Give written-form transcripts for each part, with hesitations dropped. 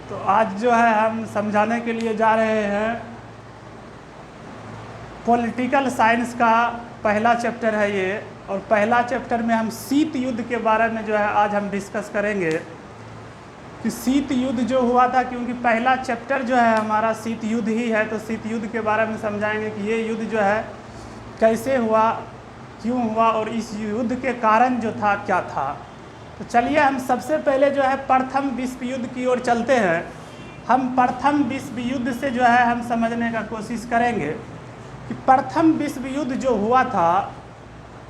तो आज जो है हम समझाने के लिए जा रहे हैं पॉलिटिकल साइंस का पहला चैप्टर है ये। और पहला चैप्टर में हम शीत युद्ध के बारे में जो है आज हम डिस्कस करेंगे कि शीत युद्ध जो हुआ था, क्योंकि पहला चैप्टर जो है हमारा शीत युद्ध ही है, तो शीत युद्ध के बारे में समझाएंगे कि ये युद्ध जो है कैसे हुआ, क्यों हुआ और इस युद्ध के कारण जो था क्या था। तो चलिए हम सबसे पहले जो है प्रथम विश्व युद्ध की ओर चलते हैं। हम प्रथम विश्व युद्ध से जो है हम समझने का कोशिश करेंगे कि प्रथम विश्व युद्ध जो हुआ था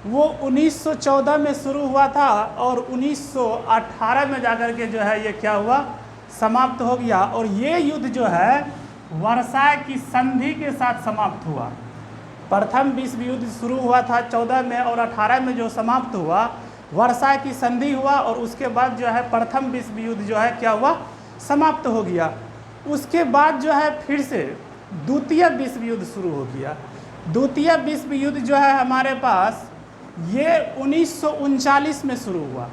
वो 1914 में शुरू हुआ था और 1918 में जाकर के जो है ये क्या हुआ, समाप्त हो गया। और ये युद्ध जो है वर्साय की संधि के साथ समाप्त हुआ। प्रथम विश्व युद्ध शुरू हुआ था 14 में और 18 में जो समाप्त हुआ वर्साय की संधि हुआ, और उसके बाद जो है प्रथम विश्व युद्ध जो है क्या हुआ, समाप्त हो गया। उसके बाद जो है फिर से द्वितीय विश्व युद्ध शुरू हो गया। द्वितीय विश्व युद्ध जो है हमारे पास ये 1939 में शुरू हुआ।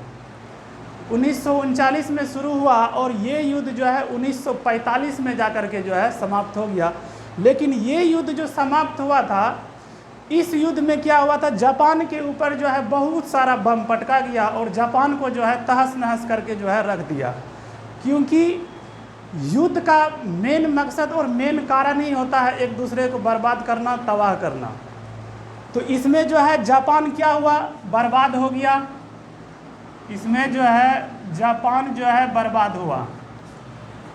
1939 में शुरू हुआ और ये युद्ध जो है 1945 में जाकर के जो है समाप्त हो गया। लेकिन ये युद्ध जो समाप्त हुआ था, इस युद्ध में क्या हुआ था, जापान के ऊपर जो है बहुत सारा बम पटका गया और जापान को जो है तहस नहस करके जो है रख दिया। क्योंकि युद्ध का मेन मकसद और मेन कारण ही होता है एक दूसरे को बर्बाद करना, तबाह करना। तो इसमें जो है जापान क्या हुआ, बर्बाद हो गया। इसमें जो है जापान जो है बर्बाद हुआ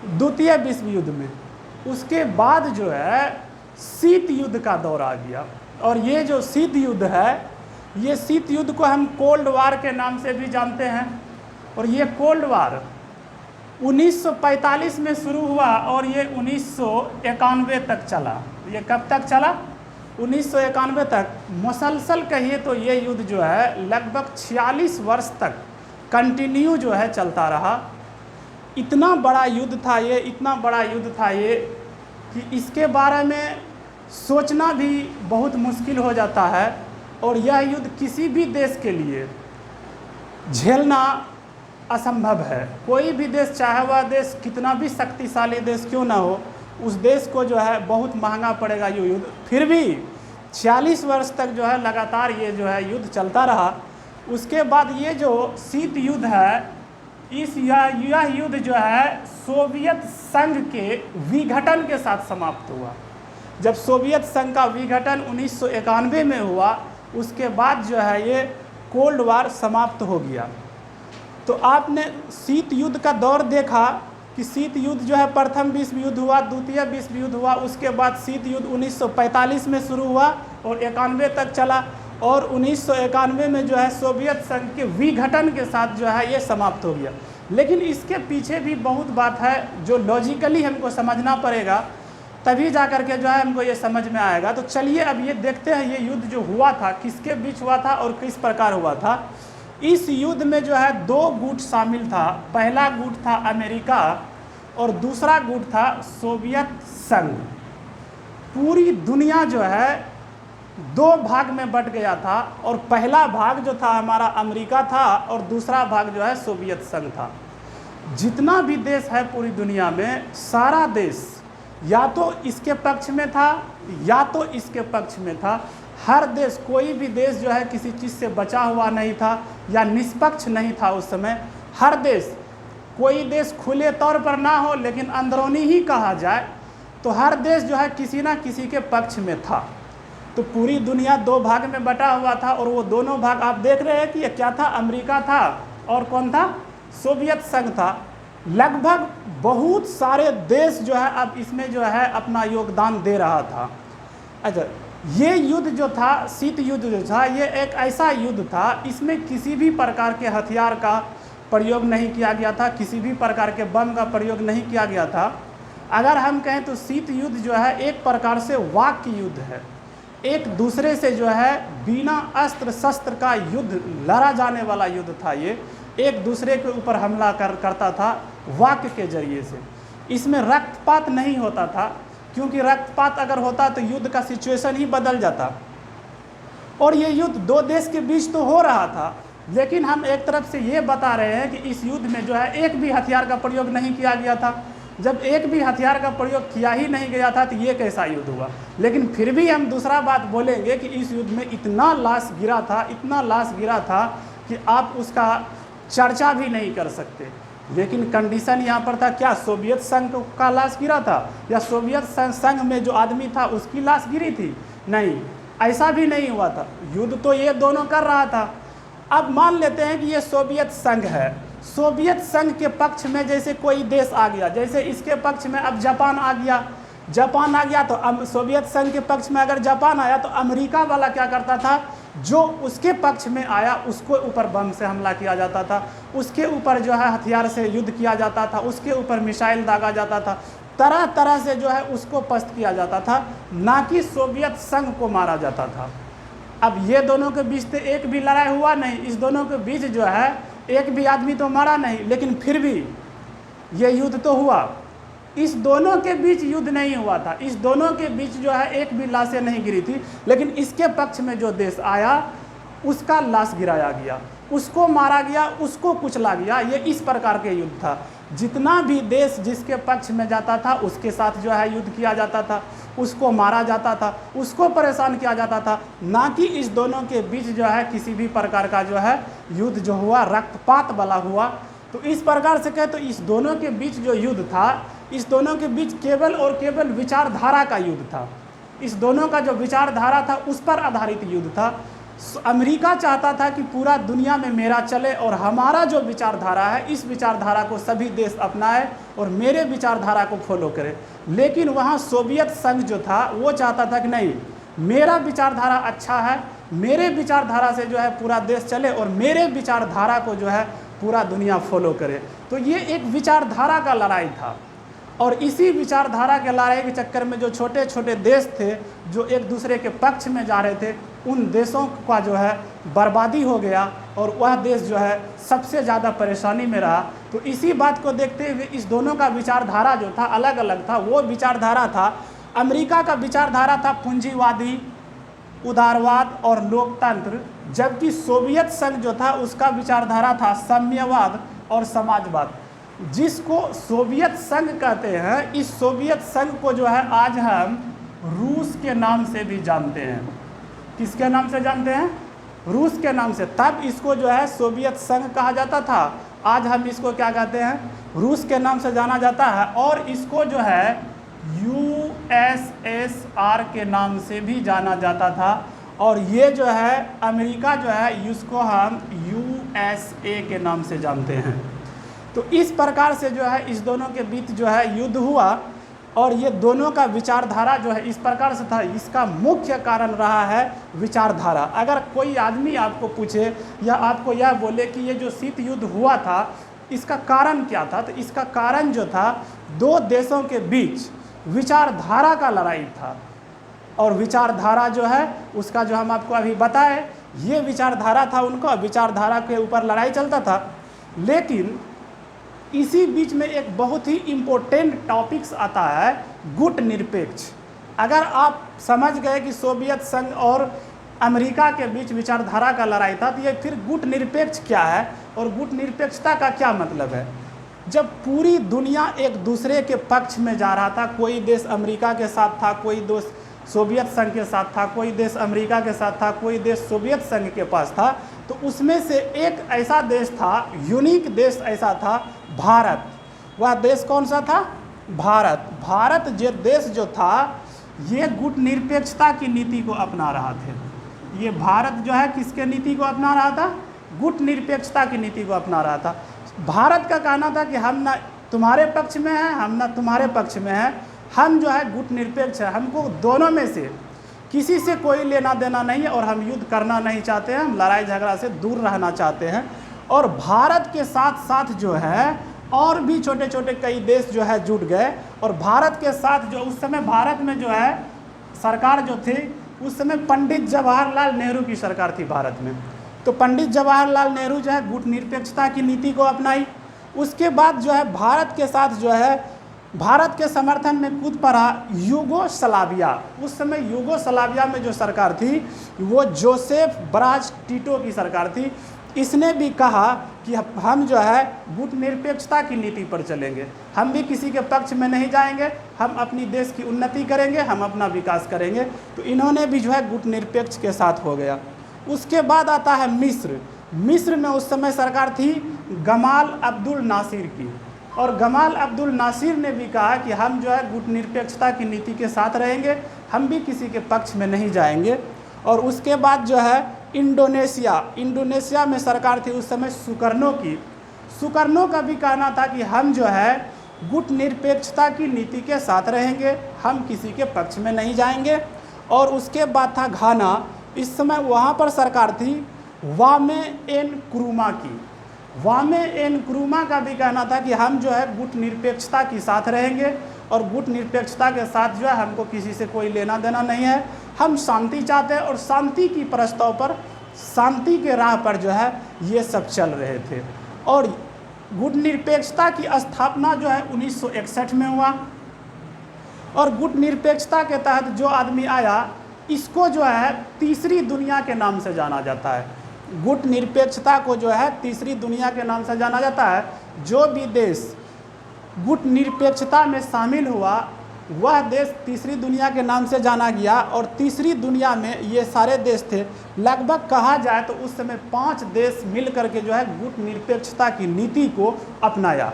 द्वितीय विश्व युद्ध में। उसके बाद जो है शीत युद्ध का दौर आ गया। और ये जो शीत युद्ध है, ये शीत युद्ध को हम कोल्ड वार के नाम से भी जानते हैं। और ये कोल्ड वार 1945 में शुरू हुआ और ये 1991 तक चला। ये कब तक चला, 1991 तक। मुसलसल कहिए तो ये युद्ध जो है लगभग 46 वर्ष तक कंटिन्यू जो है चलता रहा। इतना बड़ा युद्ध था ये, इतना बड़ा युद्ध था ये कि इसके बारे में सोचना भी बहुत मुश्किल हो जाता है। और यह युद्ध किसी भी देश के लिए झेलना असंभव है। कोई भी देश, चाहे वह देश कितना भी शक्तिशाली देश क्यों ना हो, उस देश को जो है बहुत महंगा पड़ेगा ये युद्ध। फिर भी 46 वर्ष तक जो है लगातार ये जो है युद्ध चलता रहा। उसके बाद ये जो शीत युद्ध है, यह युद्ध जो है सोवियत संघ के विघटन के साथ समाप्त हुआ। जब सोवियत संघ का विघटन 1991 में हुआ, उसके बाद जो है ये कोल्ड वार समाप्त हो गया। तो आपने शीत युद्ध का दौर देखा कि शीत युद्ध जो है प्रथम विश्व युद्ध हुआ, द्वितीय विश्व युद्ध हुआ, उसके बाद शीत युद्ध 1945 में शुरू हुआ और 91 तक चला। और 1991 में जो है सोवियत संघ के विघटन के साथ जो है ये समाप्त हो गया। लेकिन इसके पीछे भी बहुत बात है जो लॉजिकली हमको समझना पड़ेगा, तभी जा कर के जो है हमको ये समझ में आएगा। तो चलिए अब ये देखते हैं ये युद्ध जो हुआ था किसके बीच हुआ था और किस प्रकार हुआ था। इस युद्ध में जो है 2 गुट शामिल था। पहला गुट था अमेरिका और दूसरा गुट था सोवियत संघ। पूरी दुनिया जो है 2 भाग में बट गया था और पहला भाग जो था हमारा अमेरिका था और दूसरा भाग जो है सोवियत संघ था। जितना भी देश है पूरी दुनिया में, सारा देश या तो इसके पक्ष में था या तो इसके पक्ष में था। हर देश, कोई भी देश जो है किसी चीज़ से बचा हुआ नहीं था या निष्पक्ष नहीं था उस समय। हर देश, कोई देश खुले तौर पर ना हो लेकिन अंदरूनी ही कहा जाए तो हर देश जो है किसी ना किसी के पक्ष में था। तो पूरी दुनिया 2 भाग में बटा हुआ था और वो दोनों भाग आप देख रहे हैं कि ये क्या था, अमेरिका था और कौन था, सोवियत संघ था। लगभग बहुत सारे देश जो है अब इसमें जो है अपना योगदान दे रहा था। अच्छा, ये युद्ध जो था, शीत युद्ध जो था, ये एक ऐसा युद्ध था, इसमें किसी भी प्रकार के हथियार का प्रयोग नहीं किया गया था, किसी भी प्रकार के बम का प्रयोग नहीं किया गया था। अगर हम कहें तो शीत युद्ध जो है एक प्रकार से वाक् युद्ध है। एक दूसरे से जो है बिना अस्त्र शस्त्र का युद्ध लड़ा जाने वाला युद्ध था। ये एक दूसरे के ऊपर हमला करता था वाक्य के जरिए से। इसमें रक्तपात नहीं होता था, क्योंकि रक्तपात अगर होता तो युद्ध का सिचुएशन ही बदल जाता। और ये युद्ध 2 देश के बीच तो हो रहा था, लेकिन हम एक तरफ से ये बता रहे हैं कि इस युद्ध में जो है एक भी हथियार का प्रयोग नहीं किया गया था। जब एक भी हथियार का प्रयोग किया ही नहीं गया था तो ये कैसा युद्ध हुआ। लेकिन फिर भी हम दूसरा बात बोलेंगे कि इस युद्ध में इतना लाश गिरा था, इतना लाश गिरा था कि आप उसका चर्चा भी नहीं कर सकते। लेकिन कंडीशन यहाँ पर था क्या, सोवियत संघ का लाश गिरा था या सोवियत संघ में जो आदमी था उसकी लाश गिरी थी? नहीं, ऐसा भी नहीं हुआ था। युद्ध तो ये दोनों कर रहा था। अब मान लेते हैं कि ये सोवियत संघ है, सोवियत संघ के पक्ष में जैसे कोई देश आ गया, जैसे इसके पक्ष में अब जापान आ गया, जापान आ गया तो अब सोवियत संघ के पक्ष में अगर जापान आया तो अमेरिका वाला क्या करता था, जो उसके पक्ष में आया उसको ऊपर बम से हमला किया जाता था, उसके ऊपर जो है हथियार से युद्ध किया जाता था, उसके ऊपर मिसाइल दागा जाता था, तरह तरह से जो है उसको पस्त किया जाता था, ना कि सोवियत संघ को मारा जाता था। अब ये दोनों के बीच तो एक भी लड़ाई हुआ नहीं, इस दोनों के बीच जो है एक भी आदमी तो मरा नहीं, लेकिन फिर भी ये युद्ध तो हुआ। इस दोनों के बीच युद्ध नहीं हुआ था, इस दोनों के बीच जो है एक भी लाशें नहीं गिरी थी, लेकिन इसके पक्ष में जो देश आया उसका लाश गिराया गया, उसको मारा गया, उसको कुचला गया। ये इस प्रकार के युद्ध था। जितना भी देश जिसके पक्ष में जाता था उसके साथ जो है युद्ध किया जाता था, उसको मारा जाता था, उसको परेशान किया जाता था, ना कि इस दोनों के बीच जो है किसी भी प्रकार का जो है युद्ध जो हुआ रक्तपात वाला हुआ। तो इस प्रकार से कहे तो इस दोनों के बीच जो युद्ध था, इस दोनों के बीच केवल और केवल विचारधारा का युद्ध था। इस दोनों का जो विचारधारा था उस पर आधारित युद्ध था। अमेरिका चाहता था कि पूरा दुनिया में मेरा चले और हमारा जो विचारधारा है इस विचारधारा को सभी देश अपनाए और मेरे विचारधारा को फॉलो करे। लेकिन वहाँ सोवियत संघ जो था वो चाहता था कि नहीं, मेरा विचारधारा अच्छा है, मेरे विचारधारा से जो है पूरा देश चले और मेरे विचारधारा को जो है पूरा दुनिया फॉलो करे। तो ये एक विचारधारा का लड़ाई था। और इसी विचारधारा के लड़ाई के चक्कर में जो छोटे छोटे देश थे जो एक दूसरे के पक्ष में जा रहे थे, उन देशों का जो है बर्बादी हो गया और वह देश जो है सबसे ज़्यादा परेशानी में रहा। तो इसी बात को देखते हुए इस दोनों का विचारधारा जो था अलग अलग था। वो विचारधारा था, अमेरिका का विचारधारा था पूंजीवादी, उदारवाद और लोकतंत्र, जबकि सोवियत संघ जो था उसका विचारधारा था साम्यवाद और समाजवाद, जिसको सोवियत संघ कहते हैं। इस सोवियत संघ को जो है आज हम रूस के नाम से भी जानते हैं। किसके नाम से जानते हैं? रूस के नाम से। तब इसको जो है सोवियत संघ कहा जाता था, आज हम इसको क्या कहते हैं? रूस के नाम से जाना जाता है। और इसको जो है USSR के नाम से भी जाना जाता था। और ये जो है अमेरिका जो है इसको हम USA के नाम से जानते हैं। तो इस प्रकार से जो है इस दोनों के बीच जो है युद्ध हुआ और ये दोनों का विचारधारा जो है इस प्रकार से था। इसका मुख्य कारण रहा है विचारधारा। अगर कोई आदमी आपको पूछे या आपको यह बोले कि ये जो शीत युद्ध हुआ था इसका कारण क्या था, तो इसका कारण जो था दो देशों के बीच विचारधारा का लड़ाई था। और विचारधारा जो है उसका जो हम आपको अभी बताए, ये विचारधारा था उनका, विचारधारा के ऊपर लड़ाई चलता था। लेकिन इसी बीच में एक बहुत ही इम्पोर्टेंट टॉपिक्स आता है, गुट निरपेक्ष। अगर आप समझ गए कि सोवियत संघ और अमेरिका के बीच विचारधारा का लड़ाई था, तो ये फिर गुट निरपेक्ष क्या है और गुट निरपेक्षता का क्या मतलब है। जब पूरी दुनिया एक दूसरे के पक्ष में जा रहा था, कोई देश अमेरिका के साथ था, कोई देश सोवियत संघ के साथ था, कोई देश अमेरिका के साथ था, कोई देश सोवियत संघ के पास था, तो उसमें से एक ऐसा देश था, यूनिक देश ऐसा था भारत। वह देश कौन सा था? भारत। भारत जो देश जो था ये गुट निरपेक्षता की नीति को अपना रहा थे। ये भारत जो है किसके नीति को अपना रहा था? गुट निरपेक्षता की नीति को अपना रहा था। भारत का कहना था कि हम ना तुम्हारे पक्ष में हैं, हम ना तुम्हारे पक्ष में हैं, हम जो है गुट निरपेक्ष है, हमको दोनों में से किसी से कोई लेना देना नहीं है और हम युद्ध करना नहीं चाहते हैं, हम लड़ाई झगड़ा से दूर रहना चाहते हैं। और भारत के साथ साथ जो है और भी छोटे छोटे कई देश जो है जुट गए। और भारत के साथ जो उस समय भारत में जो है सरकार जो थी उस समय पंडित जवाहरलाल नेहरू की सरकार थी भारत में। तो पंडित जवाहरलाल नेहरू जो है गुट निरपेक्षता की नीति को अपनाई। उसके बाद जो है भारत के साथ जो है भारत के समर्थन में कूद पड़ा यूगोस्लाविया। उस समय यूगोस्लाविया में जो सरकार थी वो जोसेफ ब्राज टिटो की सरकार थी। इसने भी कहा कि हम जो है गुट निरपेक्षता की नीति पर चलेंगे, हम भी किसी के पक्ष में नहीं जाएंगे, हम अपनी देश की उन्नति करेंगे, हम अपना विकास करेंगे। तो इन्होंने भी जो है गुट निरपेक्ष के साथ हो गया। उसके बाद आता है मिस्र। मिस्र में उस समय सरकार थी गमाल अब्दुल नासिर की, और गमाल अब्दुल नासिर ने भी कहा कि हम जो है गुट निरपेक्षता की नीति के साथ रहेंगे, हम भी किसी के पक्ष में नहीं जाएंगे। और उसके बाद जो है इंडोनेशिया में सरकार थी उस समय सुकर्नो की। सुकर्नो का भी कहना था कि हम जो है गुट निरपेक्षता की नीति के साथ रहेंगे, हम किसी के पक्ष में नहीं जाएंगे। और उसके बाद था घाना। इस समय वहाँ पर सरकार थी वामे एन क्रुमा की। वामे एन क्रुमा का भी कहना था कि हम जो है गुट निरपेक्षता के साथ रहेंगे, और गुट निरपेक्षता के साथ जो है हमको किसी से कोई लेना देना नहीं है, हम शांति चाहते हैं। और शांति की प्रस्ताव पर, शांति के राह पर जो है ये सब चल रहे थे। और गुट निरपेक्षता की स्थापना जो है 1961 में हुआ। और गुट निरपेक्षता के तहत जो आदमी आया, इसको जो है तीसरी दुनिया के नाम से जाना जाता है। गुट निरपेक्षता को जो है तीसरी दुनिया के नाम से जाना जाता है। जो भी देश गुट निरपेक्षता में शामिल हुआ वह देश तीसरी दुनिया के नाम से जाना गया। और तीसरी दुनिया में ये सारे देश थे, लगभग कहा जाए तो उस समय 5 देश मिल करके जो है गुट निरपेक्षता की नीति को अपनाया।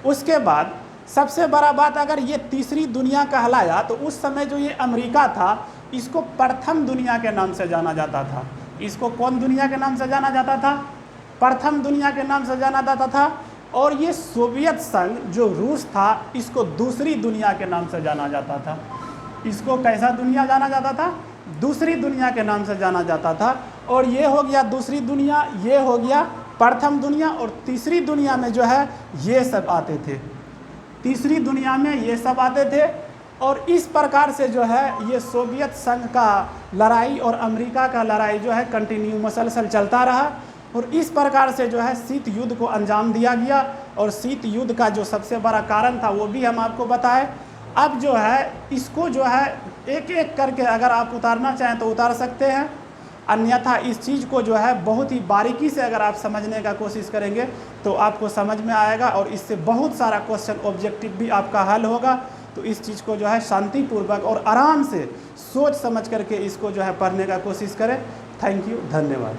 उसके बाद सबसे बड़ा बात, अगर ये तीसरी दुनिया कहलाया तो उस समय जो ये अमेरिका था, इसको प्रथम दुनिया के नाम से जाना जाता था। इसको कौन दुनिया के नाम से जाना जाता था? प्रथम दुनिया के नाम से जाना जाता था। और ये सोवियत संघ जो रूस था, इसको दूसरी दुनिया के नाम से जाना जाता था। इसको कैसा दुनिया जाना जाता था? दूसरी दुनिया के नाम से जाना जाता था। और ये हो गया दूसरी दुनिया, ये हो गया प्रथम दुनिया। और तीसरी दुनिया में जो है ये सब आते थे, तीसरी दुनिया में ये सब आते थे। और इस प्रकार से जो है ये सोवियत संघ का लड़ाई और अमेरिका का लड़ाई जो है कंटिन्यू मसलसल चलता रहा। और इस प्रकार से जो है शीत युद्ध को अंजाम दिया गया। और शीत युद्ध का जो सबसे बड़ा कारण था वो भी हम आपको बताएं। अब जो है इसको जो है एक एक करके अगर आप उतारना चाहें तो उतार सकते हैं, अन्यथा इस चीज़ को जो है बहुत ही बारीकी से अगर आप समझने का कोशिश करेंगे तो आपको समझ में आएगा। और इससे बहुत सारा क्वेश्चन ऑब्जेक्टिव भी आपका हल होगा। तो इस चीज़ को जो है शांतिपूर्वक और आराम से सोच समझ करके इसको जो है पढ़ने का कोशिश करें। थैंक यू, धन्यवाद।